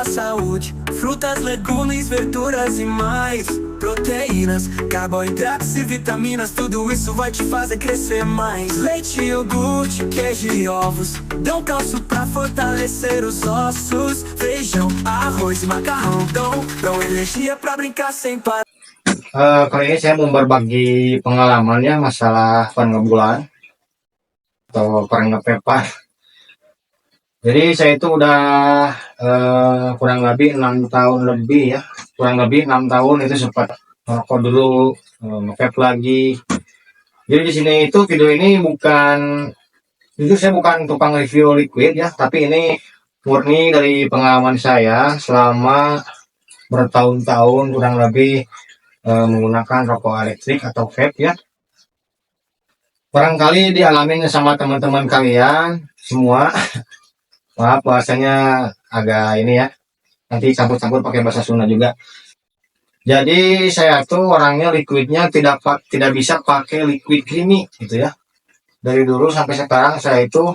pra saúde. Frutas, legumes, verduras e mais. Proteínas, carboidratos e vitaminas, tudo isso vai te fazer crescer mais. Leite, iogurte, queijo e ovos dão cálcio pra fortalecer os ossos. Feijão, arroz e macarrão dão energia pra brincar sem parar. Kali ini saya mau berbagi pengalaman ya masalah pengebulan atau pengepepan. Jadi saya itu udah kurang lebih 6 tahun lebih ya, kurang lebih 6 tahun itu sempat merokok dulu, ngepep lagi. Jadi di sini itu video ini saya bukan tukang review liquid ya, tapi ini murni dari pengalaman saya selama bertahun-tahun kurang lebih menggunakan rokok elektrik atau vape ya. Barangkali dialamin sama teman-teman kalian semua. Maaf bahasanya agak ini ya, nanti campur-campur pakai bahasa Sunda juga. Jadi saya tuh orangnya liquidnya tidak bisa pakai liquid creamy gitu ya. Dari dulu sampai sekarang saya itu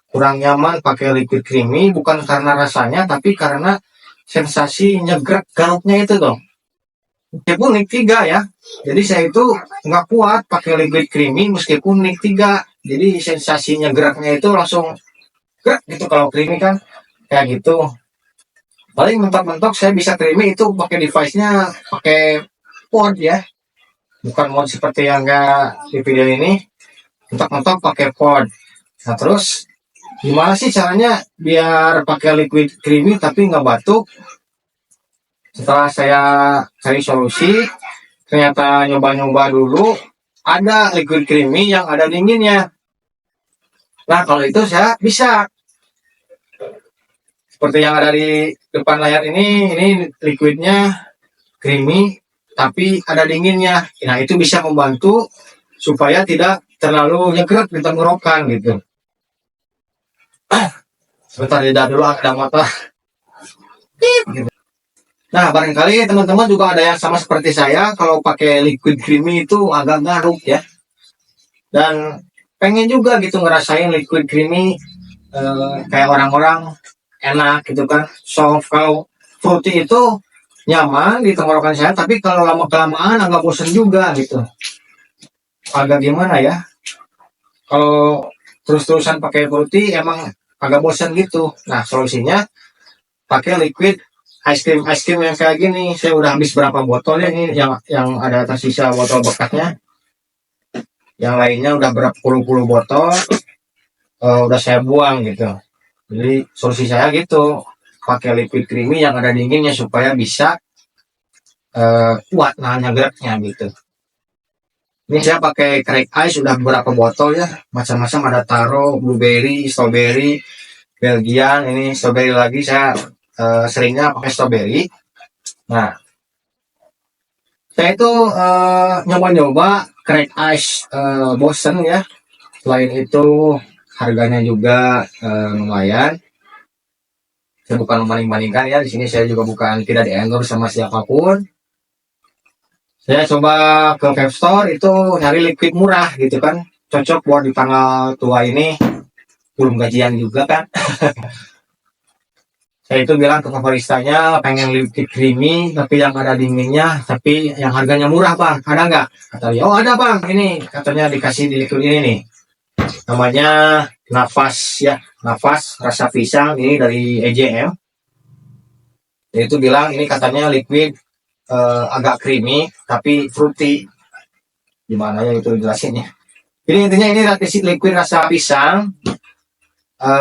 kurang nyaman pakai liquid creamy, bukan karena rasanya tapi karena sensasi nyegrek garuknya itu dong. Meskipun nik 3 ya, jadi saya itu nggak kuat pakai liquid creamy meskipun nik 3. Jadi sensasi nyegeraknya itu langsung gerak gitu. Kalau creamy kan kayak gitu. Paling mentok-mentok saya bisa creamy itu pakai device-nya pakai pod ya, bukan mod seperti yang enggak di video ini. Mentok-mentok pakai pod. Nah terus gimana sih caranya biar pakai liquid creamy tapi nggak batuk? Setelah saya cari solusi, ternyata nyoba-nyoba dulu ada liquid creamy yang ada dinginnya. Nah kalau itu saya bisa. Seperti yang ada di depan layar ini liquidnya creamy tapi ada dinginnya. Nah itu bisa membantu supaya tidak terlalu nyegrek di tenggorokan gitu. Sebentar jeda dulu, ada motor. Gitu. Nah barangkali teman-teman juga ada yang sama seperti saya, kalau pakai liquid creamy itu agak garuk ya. Dan pengen juga gitu ngerasain liquid creamy kayak orang-orang enak gitu kan, soft. Kalau fruity itu nyaman di tenggorokan saya, tapi kalau lama-kelamaan agak bosan juga gitu. Agak gimana ya, kalau terus-terusan pakai fruity emang agak bosan gitu. Nah solusinya pakai liquid ice cream yang kayak gini. Saya udah habis berapa botol ya, ini yang ada tersisa botol bekasnya. Yang lainnya udah berpuluh-puluh botol, udah saya buang gitu. Jadi solusi saya gitu, pakai liquid creamy yang ada dinginnya supaya bisa kuat nahannya geraknya gitu. Ini saya pakai crack ice udah beberapa botol ya, macam-macam, ada taro, blueberry, strawberry, Belgian. Ini strawberry lagi, saya seringnya pakai strawberry. Nah saya itu nyoba-nyoba crack ice bosen ya. Selain itu harganya juga lumayan. Saya bukan membanding-bandingkan ya, di sini saya juga bukan tidak di-endorse sama siapapun. Saya coba ke vape store itu nyari liquid murah gitu kan, cocok buat di tanggal tua ini, belum gajian juga kan. Saya itu bilang ke baristanya pengen liquid creamy tapi yang ada dinginnya, tapi yang harganya murah bang, ada nggak? Kata dia, oh ada bang, ini katanya dikasih di liquid ini nih, namanya Nafas ya, Nafas rasa pisang, ini dari EJM. Dia itu bilang ini katanya liquid agak creamy tapi fruity. Gimana ya itu jelasinnya. Ini intinya ini liquid rasa pisang.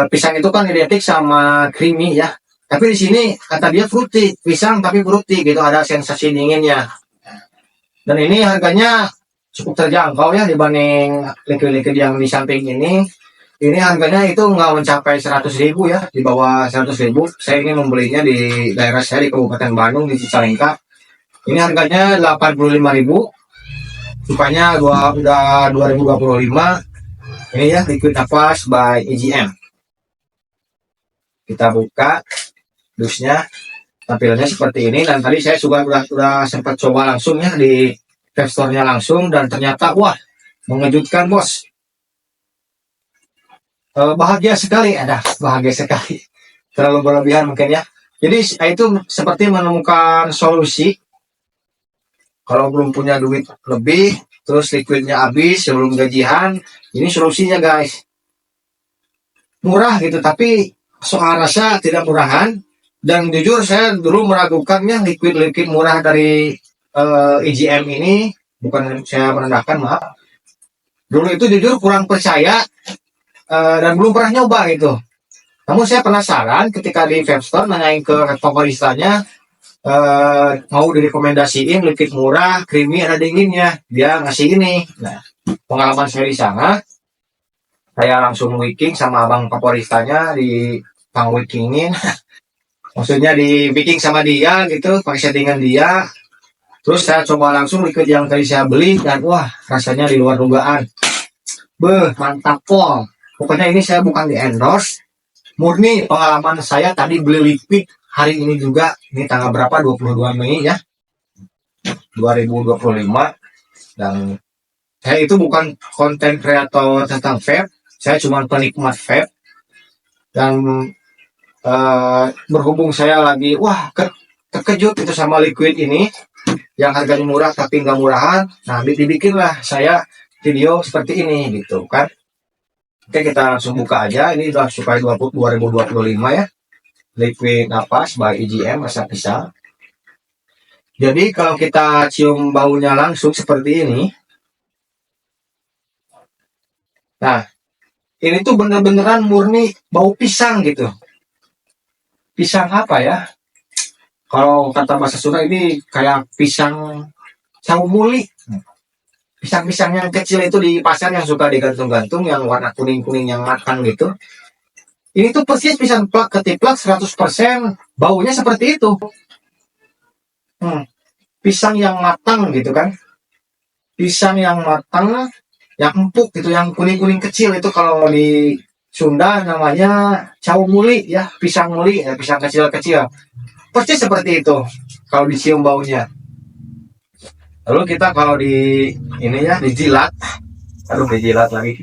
Pisang itu kan identik sama creamy ya. Tapi di sini kata dia fruity, pisang tapi fruity gitu, ada sensasi dinginnya. Dan ini harganya cukup terjangkau ya dibanding liquid-liquid yang di samping ini. Ini harganya itu nggak mencapai 100.000 ya, di bawah 100.000. Saya ingin membelinya di daerah saya di Kabupaten Bandung di Cicalengka. Ini harganya 85.000. Supaya udah 2025. Ini ya liquid Nafas by EGM. Kita buka dusnya, tampilannya seperti ini. Dan tadi saya juga udah sempat coba langsung ya di vape store-nya langsung, dan ternyata wah mengejutkan bos. Bahagia sekali, bahagia sekali. Terlalu berlebihan mungkin ya. Jadi itu seperti menemukan solusi kalau belum punya duit lebih, terus liquidnya habis sebelum gajian, ini solusinya guys. Murah gitu, tapi soal rasa tidak murahan. Dan jujur saya dulu meragukannya liquid murah dari EGM ini, bukan saya merendahkan, maaf. Dulu itu jujur kurang percaya dan belum pernah nyoba gitu. Namun saya penasaran ketika di Webstore nanyain ke favoristanya, mau direkomendasiin liquid murah, creamy, ada dinginnya. Dia ngasih ini. Nah, pengalaman saya di sana, saya langsung wicking sama abang favoristanya di pang wickingin. Maksudnya di picking sama dia gitu, pakai settingan dia. Terus saya coba langsung liquid yang tadi saya beli dan wah rasanya di luar dugaan. Beh, mantap pol. Pokoknya ini saya bukan di endorse, murni pengalaman saya tadi beli liquid hari ini juga. Ini tanggal berapa? 22 Mei ya, 2025. Dan saya itu bukan konten kreator tentang vape, saya cuma penikmat vape. Dan berhubung saya lagi terkejut itu sama liquid ini yang harganya murah tapi nggak murahan, nah dibikinlah saya video seperti ini gitu kan. Oke, kita langsung buka aja. Ini udah supaya 2025 ya, liquid napas by EGM rasa pisang. Jadi kalau kita cium baunya langsung seperti ini, nah ini tuh bener-beneran murni bau pisang gitu. Pisang apa ya? Kalau kata bahasa Sunda ini kayak pisang sawo muli. Pisang-pisang yang kecil itu di pasar yang suka digantung-gantung, yang warna kuning-kuning yang matang gitu. Ini tuh persis pisang plak ketiplak 100%, baunya seperti itu. Pisang yang matang gitu kan. Pisang yang matang, yang empuk gitu, yang kuning-kuning kecil itu kalau di Sunda namanya sawo muli ya, pisang muli ya, pisang kecil-kecil. Persis seperti itu kalau dicium baunya. Lalu kita kalau di ini ya dijilat, dijilat lagi.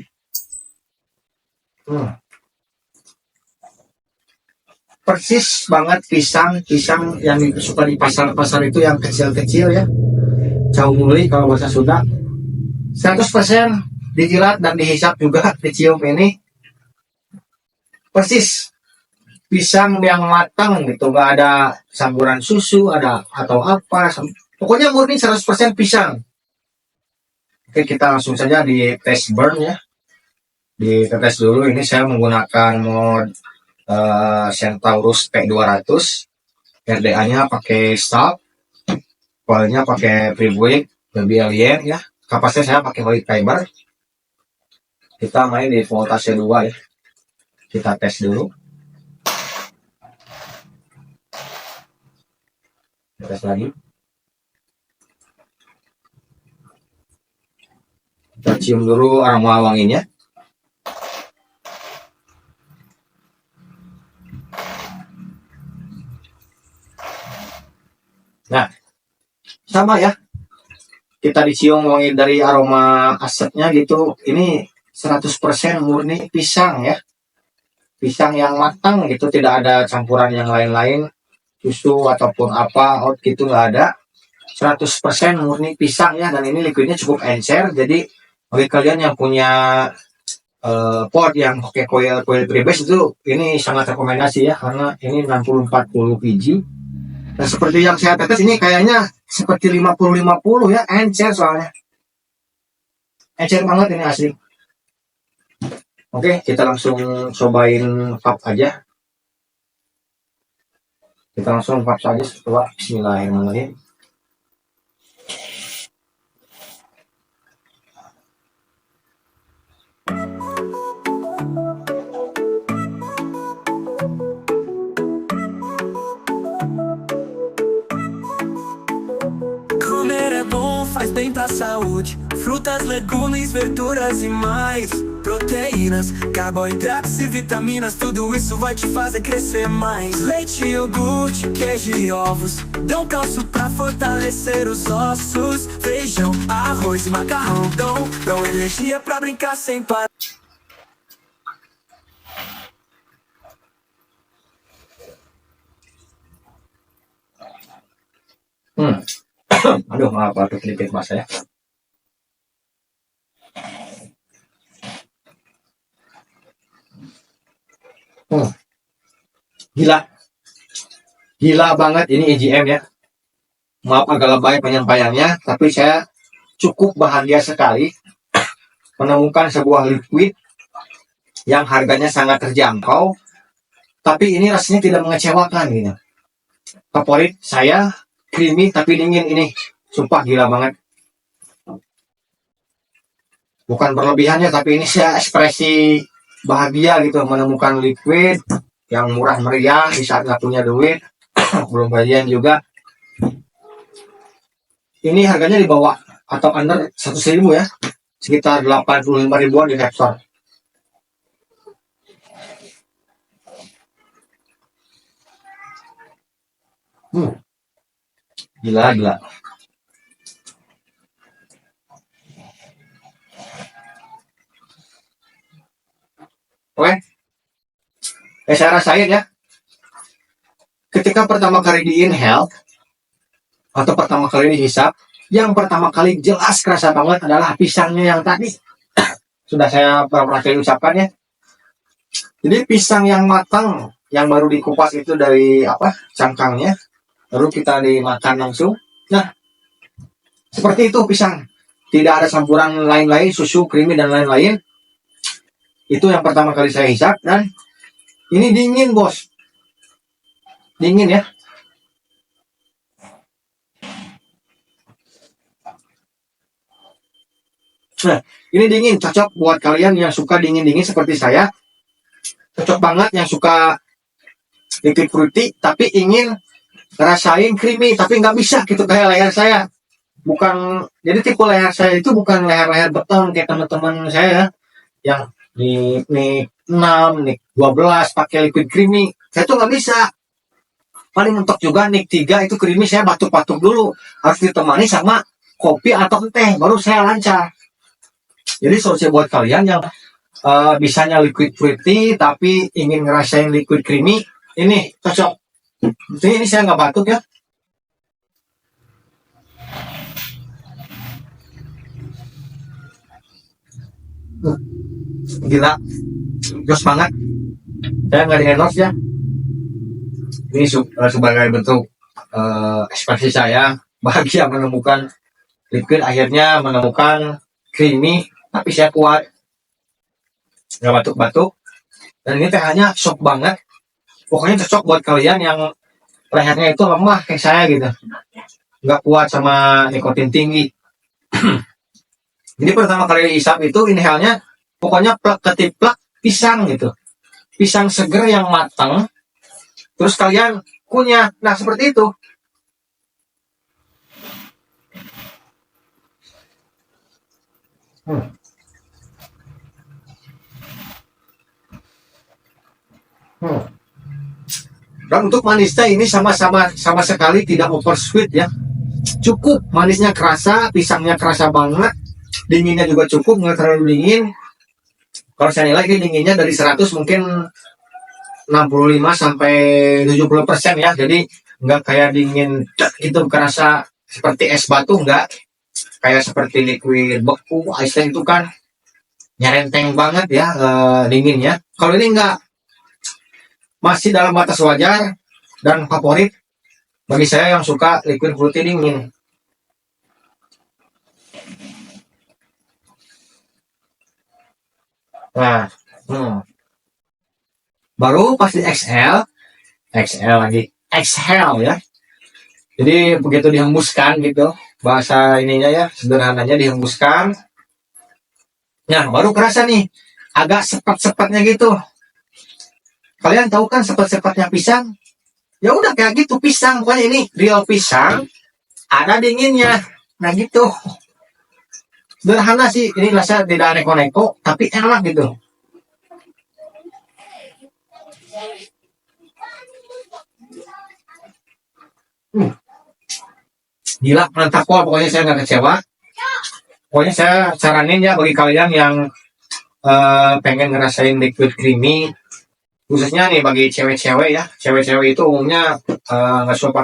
Persis banget pisang yang suka di pasar-pasar itu yang kecil-kecil ya. Sawo muli kalau bahasa Sunda. 100% dijilat dan dihisap juga, dicium ini. Persis pisang yang matang gitu, nggak ada samburan susu ada atau apa, pokoknya murni 100% pisang. Oke, kita langsung saja di test burn ya, di tes dulu. Ini saya menggunakan mode Centaurus P200, RDA nya pakai stop, coilnya pakai Freeway lebih alien ya, kapasnya saya pakai white fiber. Kita main di voltase 2 ya, kita tes dulu. Tes lagi. Kita cium dulu aroma wanginya. Nah, sama ya. Kita dicium wangi dari aroma asapnya gitu. Ini 100% murni pisang ya. Pisang yang matang gitu, tidak ada campuran yang lain-lain, susu ataupun apa, out gitu nggak ada. 100% murni pisang ya, dan ini liquidnya cukup encer. Jadi bagi kalian yang punya pot yang pakai coil freebase itu, ini sangat rekomendasi ya, karena ini 60-40 biji. Dan seperti yang saya tetes ini kayaknya seperti 50-50 ya, encer soalnya. Encer banget ini asli. Oke, kita langsung cobain vape aja. Kita langsung vape saja setelah bismillahirrahmanirrahim. Comer é bom, faz bem pra saúde. Frutas, legumes, verduras e mais. Proteínas, carboidratos e vitaminas, tudo isso vai te fazer crescer mais. Leite, iogurte, queijo e ovos dão cálcio pra fortalecer os ossos. Feijão, arroz e macarrão dão energia pra brincar sem parar. Hmm. Aduh, maaf batuk sedikit mas ya. Hmm. Gila, gila banget ini EGM ya. Maaf agak lebay penyampaiannya, tapi saya cukup bahagia sekali menemukan sebuah liquid yang harganya sangat terjangkau, tapi ini rasanya tidak mengecewakan gitu. Favorit saya creamy tapi dingin ini, sumpah gila banget. Bukan berlebihannya, tapi ini saya ekspresi bahagia gitu menemukan liquid yang murah meriah di saat nggak punya duit, belum gajian juga. Ini harganya di bawah atau under 100.000 ya, sekitar 85 ribuan di Repsol. Gila, gila. Oke, saya rasain ya. Ketika pertama kali di inhale atau pertama kali dihisap, yang pertama kali jelas kerasa banget adalah pisangnya yang tadi sudah saya beberapa kali ucapkan ya. Jadi pisang yang matang, yang baru dikupas itu dari cangkangnya, baru kita dimakan langsung. Nah, seperti itu pisang. Tidak ada campuran lain-lain, susu, creamy dan lain-lain. Itu yang pertama kali saya hisap, dan ini dingin bos. Dingin ya. Nah, ini dingin, cocok buat kalian yang suka dingin-dingin seperti saya. Cocok banget yang suka liquid fruity, tapi ingin rasain creamy, tapi nggak bisa gitu kayak leher saya. Bukan, jadi tipe leher saya itu bukan leher-leher beton kayak teman-teman saya yang nik 6, nik 12 pakai liquid creamy. Saya tuh nggak bisa. Paling mentok juga nik 3 itu creamy saya batuk-batuk dulu. Harus ditemani sama kopi atau teh, baru saya lancar. Jadi solusi buat kalian yang bisanya liquid fruity tapi ingin ngerasain liquid creamy, ini cocok. Ini saya nggak batuk ya. Gila, jos banget. Saya nggak di endorse ya. Ini sebagai bentuk ekspresi saya bahagia menemukan liquid, akhirnya menemukan creamy tapi saya kuat, nggak batuk-batuk, dan ini tehnya shock banget. Pokoknya cocok buat kalian yang lehernya itu lemah kayak saya gitu, nggak kuat sama nikotin tinggi. Jadi pertama kali diisap itu inhalnya pokoknya plak ketiplak pisang gitu, pisang seger yang matang, terus kalian kunyah. Nah seperti itu. Dan untuk manisnya ini sama sekali tidak over sweet ya. Cukup manisnya kerasa, pisangnya kerasa banget, dinginnya juga cukup, nggak terlalu dingin. Kalau saya nilai ini dinginnya dari 100 mungkin 65 sampai 70% ya. Jadi nggak kayak dingin itu kerasa seperti es batu, nggak kayak seperti liquid beku, ice itu kan nyerenteng banget ya dinginnya. Kalau ini nggak, masih dalam batas wajar dan favorit bagi saya yang suka liquid fruity dingin. Nah, baru pasti exhale lagi, exhale ya. Jadi begitu dihembuskan gitu, bahasa ininya ya, sederhananya dihembuskan. Nah, baru kerasa nih, agak sepet-sepetnya gitu. Kalian tahu kan sepet-sepetnya pisang? Ya udah kayak gitu pisang, pokoknya ini real pisang, ada dinginnya. Nah gitu. Sederhana sih, ini rasa tidak neko-neko, tapi enak gitu. Gila, mantap kok, pokoknya saya nggak kecewa. Pokoknya saya saranin ya bagi kalian yang pengen ngerasain liquid creamy, Khususnya nih bagi cewek-cewek ya, cewek-cewek itu umumnya nggak suka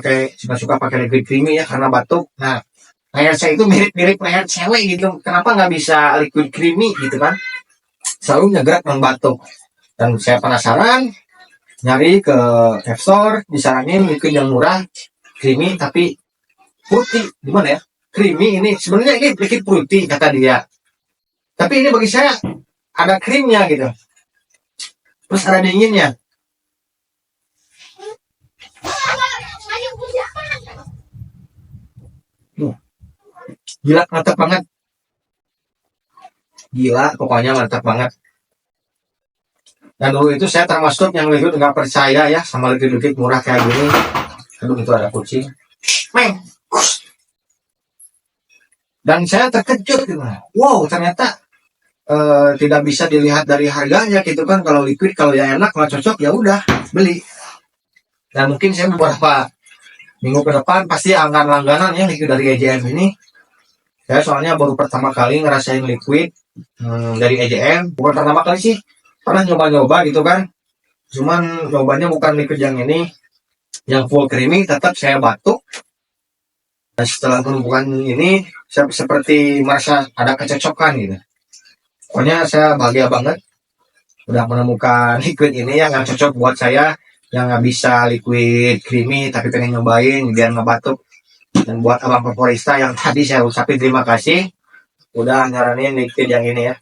pakai liquid creamy ya karena batuk. Nah, leher saya itu mirip-mirip leher cewek gitu. Kenapa nggak bisa liquid creamy gitu kan? Selalu nyegerak dan batuk. Dan saya penasaran, nyari ke App Store, disaranin liquid yang murah, creamy tapi putih. Gimana ya? Creamy ini sebenarnya ini liquid putih kata dia. Tapi ini bagi saya ada krimnya gitu. Terus ada dinginnya. Gila, mantap banget. Gila, pokoknya mantap banget. Dan dulu itu saya termasuk yang liquid nggak percaya ya sama liquid-liquid murah kayak gini. Aduh, itu ada kucing. Meng. Dan saya terkejut gitu. Wow, ternyata tidak bisa dilihat dari harganya gitu kan. Kalau liquid, kalau yang enak, kalau cocok ya udah beli. Dan mungkin saya beberapa minggu ke depan pasti akan langganan ya liquid dari EJM ini. Saya soalnya baru pertama kali ngerasain liquid dari EJM. Bukan pertama kali sih, pernah nyoba-nyoba gitu kan. Cuman nyobanya bukan liquid yang ini, yang full creamy, tetap saya batuk. Dan setelah penumpukan ini, saya seperti merasa ada kecocokan gitu. Pokoknya saya bahagia banget udah menemukan liquid ini yang cocok buat saya yang nggak bisa liquid creamy tapi pengen nyobain biar nggak batuk. Dan buat abang Vaporista yang tadi saya ucapin terima kasih udah nyaranin liquid yang ini ya.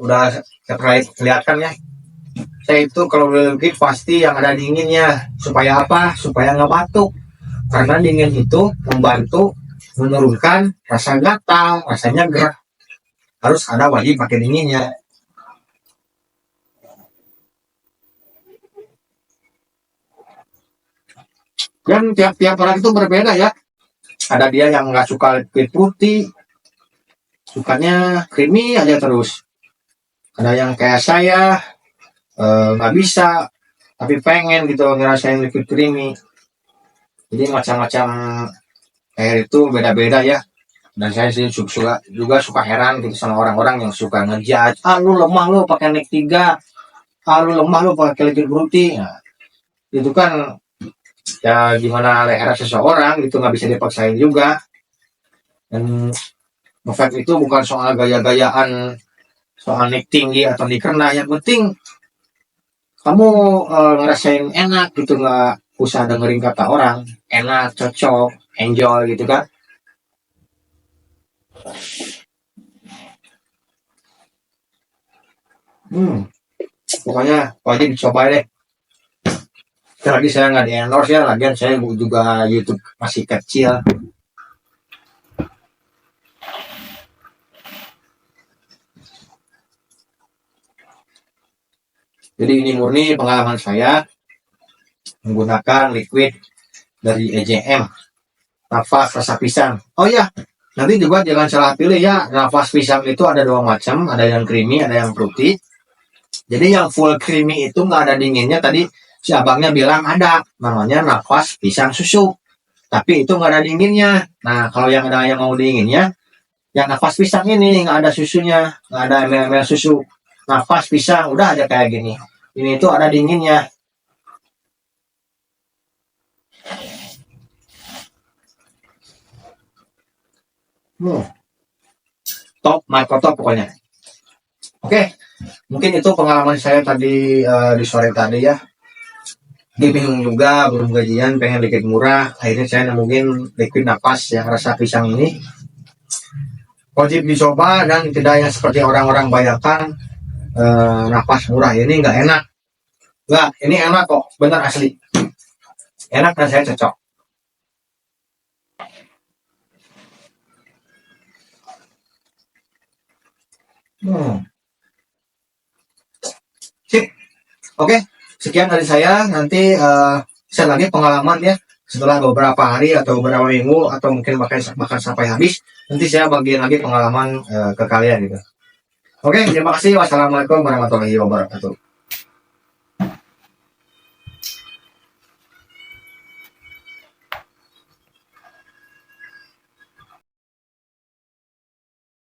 Udah kelihatan ya. Saya itu kalau liquid pasti yang ada dinginnya. Supaya apa? Supaya nggak batuk. Karena dingin itu membantu menurunkan rasa gatal, rasanya gerak. Harus ada wajib pakai dinginnya. Dan tiap-tiap orang itu berbeda ya. Ada dia yang nggak suka liquid putih, sukanya creamy aja terus. Ada yang kayak saya nggak bisa, tapi pengen gitu ngerasain liquid creamy. Jadi macam-macam air itu beda-beda ya. Dan saya sih juga suka heran gitu sama orang-orang yang suka ngejudge, lu lemah lu pakai Nek 3, lu lemah lu pakai liquid putih. Nah, itu kan ya gimana leher seseorang gitu nggak bisa dipaksain juga. Dan efek itu bukan soal gaya-gayaan, soal Nek tinggi atau Nek rendah. Yang penting kamu ngerasain enak gitu, nggak usah dengerin kata orang. Enak, cocok, enjoy gitu kan. Pokoknya wajib dicoba deh. Lagi saya nggak di endorse ya, lagian saya juga YouTube masih kecil. Jadi ini murni pengalaman saya menggunakan liquid dari EJM, nafas rasa pisang. Oh ya, nanti juga jangan salah pilih ya, nafas pisang itu ada dua macam, ada yang creamy, ada yang fruity. Jadi yang full creamy itu nggak ada dinginnya, tadi si abangnya bilang ada, namanya nafas pisang susu. Tapi itu nggak ada dinginnya. Nah, kalau yang ada yang mau dinginnya, yang nafas pisang ini nggak ada susunya, nggak ada ml susu. Nafas pisang udah aja kayak gini. Ini itu ada dinginnya. Top, Marco top pokoknya. Oke, mungkin itu pengalaman saya tadi di sore tadi ya. Dia bingung juga, belum gajian, pengen liquid murah. Akhirnya saya nemuin liquid napas yang rasa pisang ini. Wajib dicoba dan tidak yang seperti orang-orang bayangkan napas murah ini nggak enak. Nggak, ini enak kok, bener asli. Enak dan saya cocok. Sip. Oke, sekian dari saya. Nanti saya lagi pengalaman ya. Setelah beberapa hari atau beberapa minggu atau mungkin bahkan sampai habis, nanti saya bagiin lagi pengalaman ke kalian gitu. Oke, terima kasih. Wassalamualaikum warahmatullahi wabarakatuh.